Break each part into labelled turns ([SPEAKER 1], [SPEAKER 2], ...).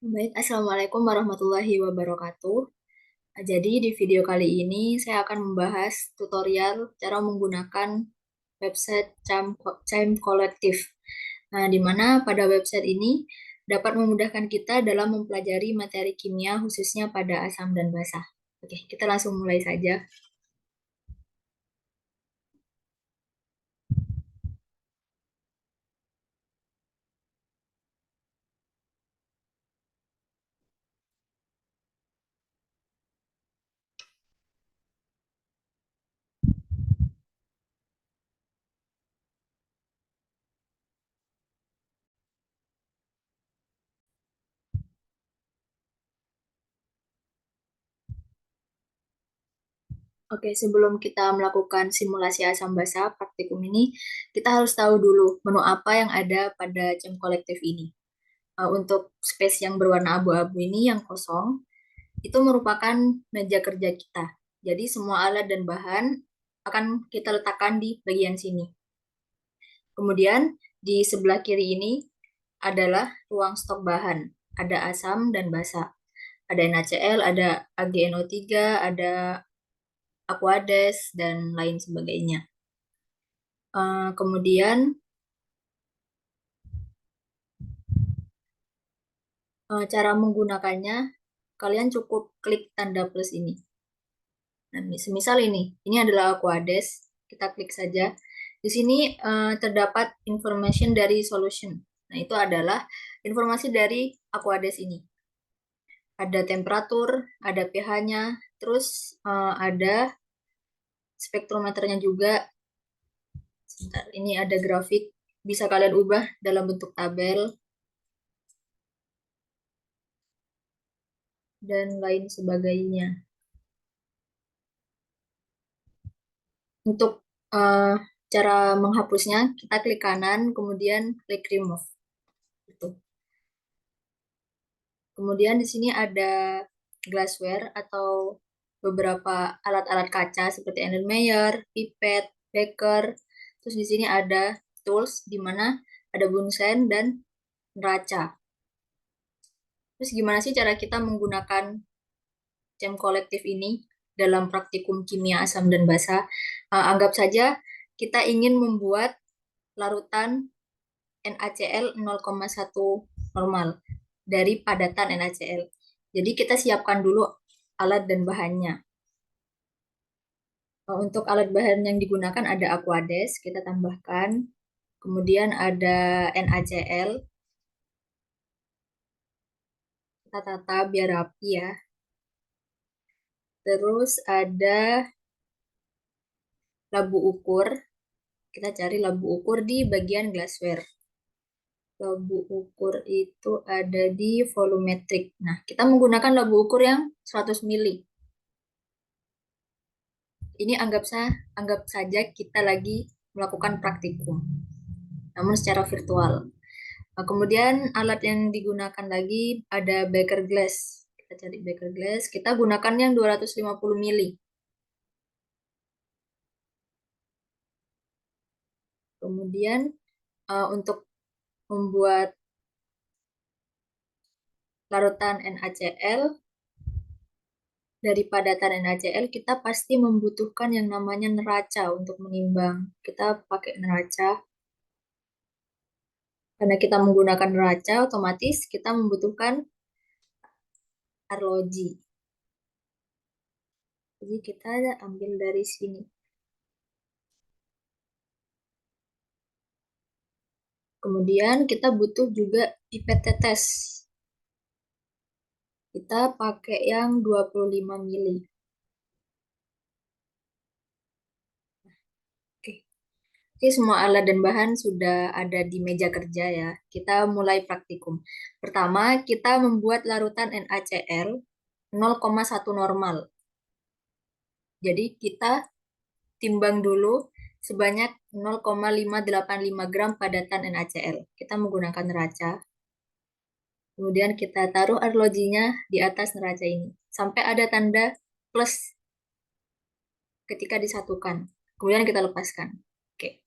[SPEAKER 1] Baik, Assalamualaikum warahmatullahi wabarakatuh. Jadi di video kali ini saya akan membahas tutorial cara menggunakan website Chime Collective. Nah, di mana pada website ini dapat memudahkan kita dalam mempelajari materi kimia khususnya pada asam dan basa. Oke, kita langsung mulai saja. Oke, sebelum kita melakukan simulasi asam basa praktikum ini, kita harus tahu dulu menu apa yang ada pada Chime Collective ini. Untuk space yang berwarna abu-abu ini yang kosong, itu merupakan meja kerja kita. Jadi semua alat dan bahan akan kita letakkan di bagian sini. Kemudian di sebelah kiri ini adalah ruang stok bahan. Ada asam dan basa. Ada NaCl, ada AgNO3, ada Aquades, dan lain sebagainya. Kemudian cara menggunakannya, kalian cukup klik tanda plus ini. Nah, semisal ini adalah Aquades, kita klik saja. Di sini terdapat information dari solution. Nah, itu adalah informasi dari Aquades ini. Ada temperatur, ada pH-nya, terus ada spektrometernya juga. Sebentar, ini ada grafik, bisa kalian ubah dalam bentuk tabel, dan lain sebagainya. Untuk eh, cara menghapusnya, kita klik kanan, kemudian klik remove. Gitu. Kemudian di sini ada glassware atau beberapa alat-alat kaca seperti Erlenmeyer, pipet, beaker. Terus di sini ada tools di mana ada bunsen dan neraca. Terus gimana sih cara kita menggunakan jam kolektif ini dalam praktikum kimia asam dan basa? Anggap saja kita ingin membuat larutan NaCl 0,1 normal dari padatan NaCl. Jadi kita siapkan dulu alat dan bahannya. Untuk alat bahan yang digunakan ada Aquades, kita tambahkan. Kemudian ada NaCl, kita tata biar rapi ya. Terus ada labu ukur, kita cari labu ukur di bagian glassware. Labu ukur itu ada di volumetric. Nah, kita menggunakan labu ukur yang 100 mili. Ini anggap saja kita lagi melakukan praktikum, namun secara virtual. Kemudian alat yang digunakan lagi ada beaker glass. Kita cari beaker glass, kita gunakan yang 250 mili. Kemudian untuk membuat larutan NaCl, dari padatan NaCl kita pasti membutuhkan yang namanya neraca untuk menimbang. Kita pakai neraca. Karena kita menggunakan neraca, otomatis kita membutuhkan arloji. Jadi kita ambil dari sini. Kemudian kita butuh juga pipet tetes. Kita pakai yang 25 mili. Oke. Oke, semua alat dan bahan sudah ada di meja kerja ya. Kita mulai praktikum. Pertama, kita membuat larutan NaCl 0,1 normal. Jadi kita timbang dulu sebanyak 0,585 gram padatan NaCl. Kita menggunakan neraca. Kemudian kita taruh arlojinya di atas neraca ini. Sampai ada tanda plus ketika disatukan. Kemudian kita lepaskan. Oke,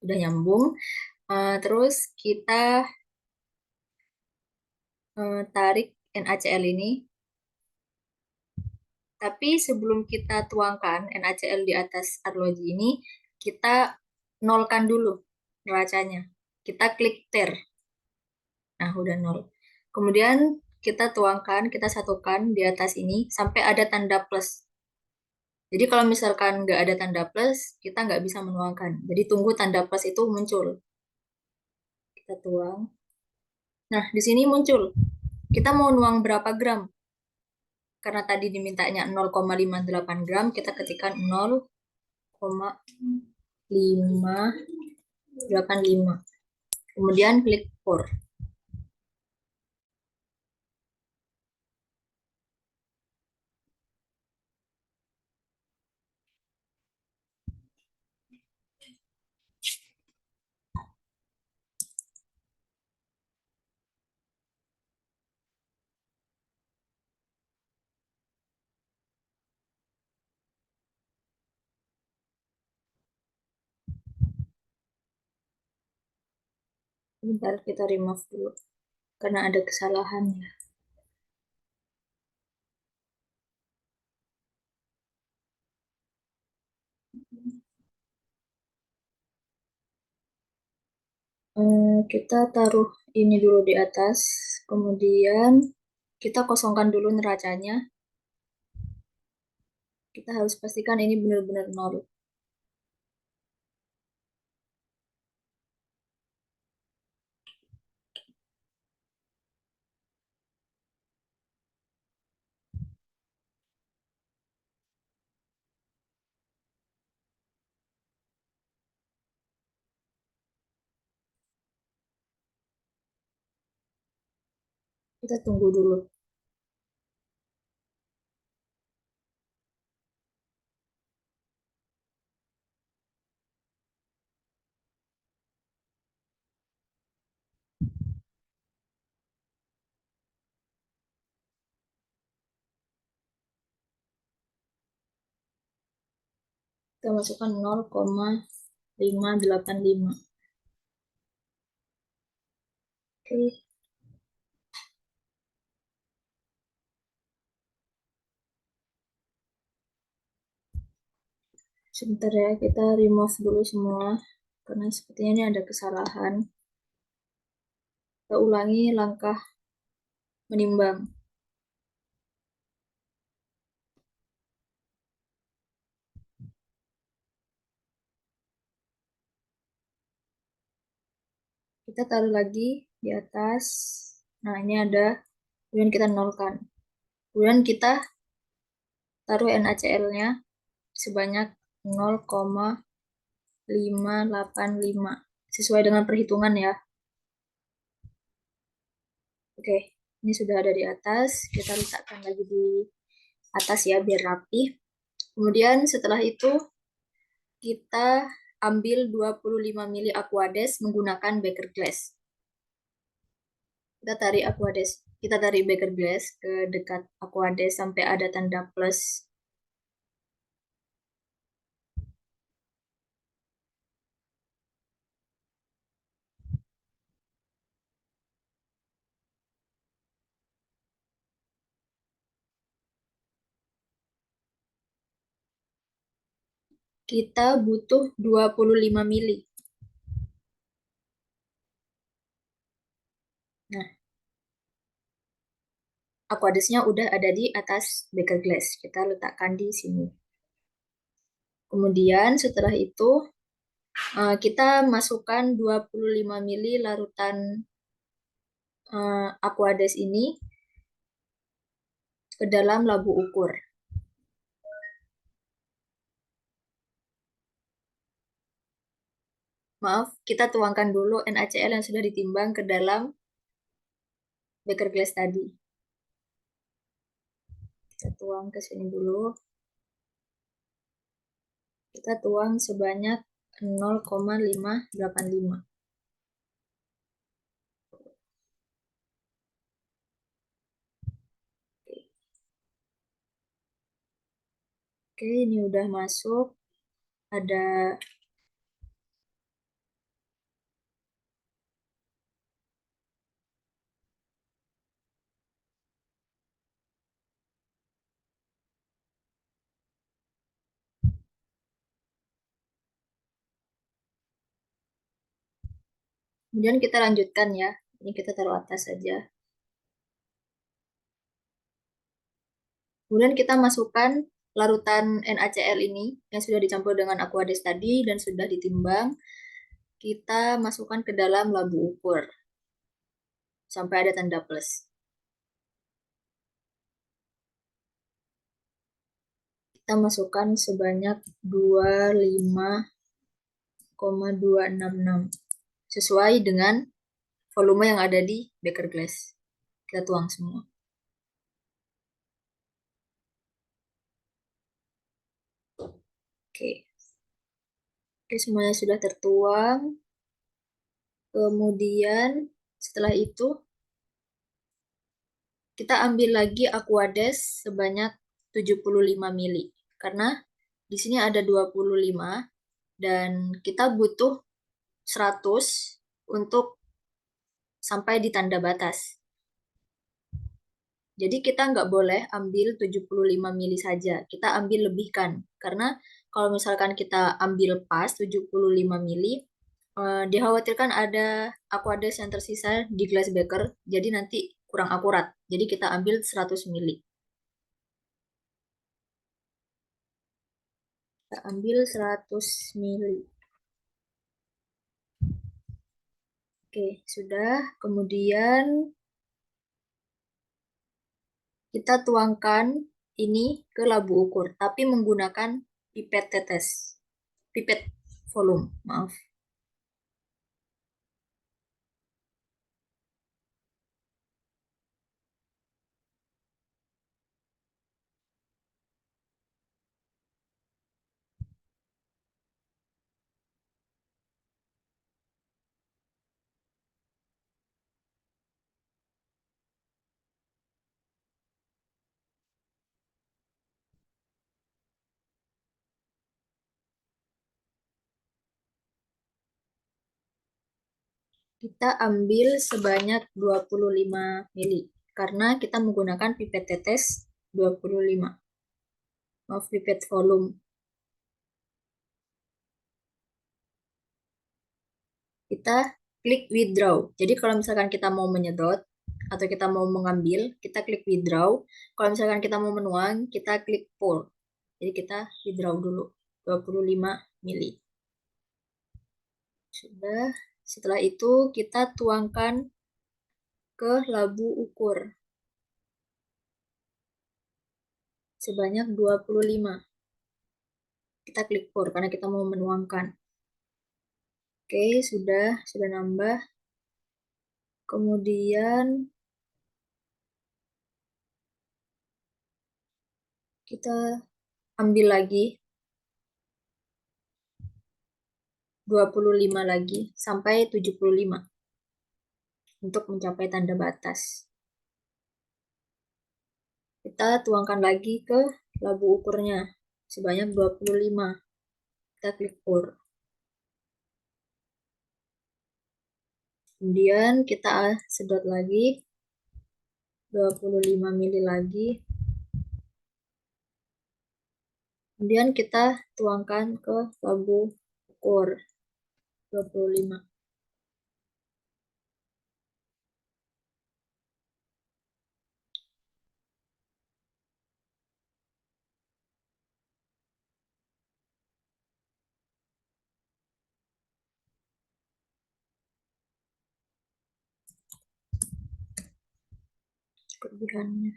[SPEAKER 1] udah nyambung. Terus kita tarik NaCl ini. Tapi sebelum kita tuangkan NaCl di atas arloji ini, kita nolkan dulu neracanya. Kita klik tir. Nah, udah nol. Kemudian kita tuangkan, kita satukan di atas ini sampai ada tanda plus. Jadi kalau misalkan nggak ada tanda plus, kita nggak bisa menuangkan. Jadi tunggu tanda plus itu muncul. Kita tuang. Nah, di sini muncul. Kita mau nuang berapa gram? Karena tadi dimintanya 0,58 gram, kita ketikkan 0,585. Kemudian klik pour. Bentar kita remove dulu karena ada kesalahan ya. Kita taruh ini dulu di atas, kemudian kita kosongkan dulu neracanya. Kita harus pastikan ini benar-benar nol. Kita tunggu dulu. Kita masukkan 0,585. Oke, sebentar ya, kita remove dulu semua karena sepertinya ini ada kesalahan. Kita ulangi langkah menimbang. Kita taruh lagi di atas. Nah, ini ada. Kemudian kita nolkan. Kemudian kita taruh NaCl-nya sebanyak 0,585 sesuai dengan perhitungan ya. Oke, ini sudah ada di atas. Kita letakkan lagi di atas ya biar rapi. Kemudian setelah itu kita ambil 25 ml Aquades menggunakan beker glass. Kita tarik beker glass ke dekat Aquades sampai ada tanda plus. Kita butuh 25 mili. Nah, Aquadesnya udah ada di atas beker glass. Kita letakkan di sini. Kemudian setelah itu kita masukkan 25 mili larutan Aquades ini ke dalam labu ukur. Maaf, kita tuangkan dulu NaCl yang sudah ditimbang ke dalam beker glass tadi. Kita tuang ke sini dulu. Kita tuang sebanyak 0,585. Oke, ini udah masuk. Ada Kemudian kita lanjutkan ya. Ini kita taruh atas saja. Kemudian kita masukkan larutan NaCl ini yang sudah dicampur dengan Aquades tadi dan sudah ditimbang. Kita masukkan ke dalam labu ukur sampai ada tanda plus. Kita masukkan sebanyak 25,266 sesuai dengan volume yang ada di beker glass. Kita tuang semua. Oke. Oke, semuanya sudah tertuang. Kemudian setelah itu kita ambil lagi Aquades sebanyak 75 mili. Karena di sini ada 25 dan kita butuh 100 untuk sampai di tanda batas. Jadi kita nggak boleh ambil 75 mili saja, kita ambil lebihkan. Karena kalau misalkan kita ambil pas 75 mili, dikhawatirkan ada Aquades yang tersisa di glass beaker, jadi nanti kurang akurat. Jadi kita ambil 100 mili. Kita ambil 100 mili. Oke, sudah. Kemudian kita tuangkan ini ke labu ukur, tapi menggunakan pipet tetes. Pipet volume, maaf. Kita ambil sebanyak 25 mili karena kita menggunakan pipet tetes 25. Maaf, pipet volume. Kita klik withdraw. Jadi kalau misalkan kita mau menyedot atau kita mau mengambil, kita klik withdraw. Kalau misalkan kita mau menuang, kita klik pour. Jadi kita withdraw dulu 25 mili. Sudah. Setelah itu kita tuangkan ke labu ukur sebanyak 25. Kita klik pour karena kita mau menuangkan. Oke, sudah nambah. Kemudian kita ambil lagi 25 lagi sampai 75 untuk mencapai tanda batas. Kita tuangkan lagi ke labu ukurnya sebanyak 25. Kita klik pour. Kemudian kita sedot lagi 25 mili lagi. Kemudian kita tuangkan ke labu ukur 25. Kelebihannya.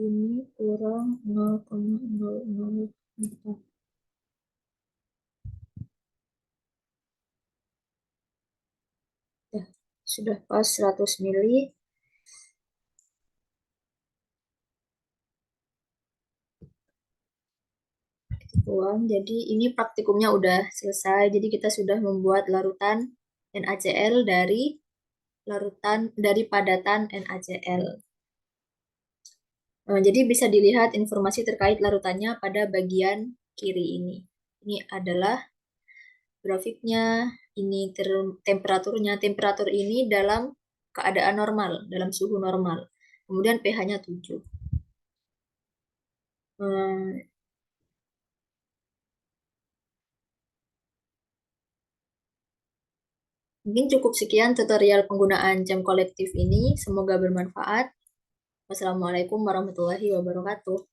[SPEAKER 1] Ini kurang 0,004. Ya, sudah pas 100 mili. Tuang. Jadi ini praktikumnya udah selesai. Jadi kita sudah membuat larutan NaCl dari padatan NaCl. Jadi bisa dilihat informasi terkait larutannya pada bagian kiri ini. Ini adalah grafiknya, ini temperaturnya. Temperatur ini dalam keadaan normal, dalam suhu normal. Kemudian pH-nya 7. Hmm, Mungkin cukup sekian tutorial penggunaan jam kolektif ini. Semoga bermanfaat. Wassalamualaikum warahmatullahi wabarakatuh.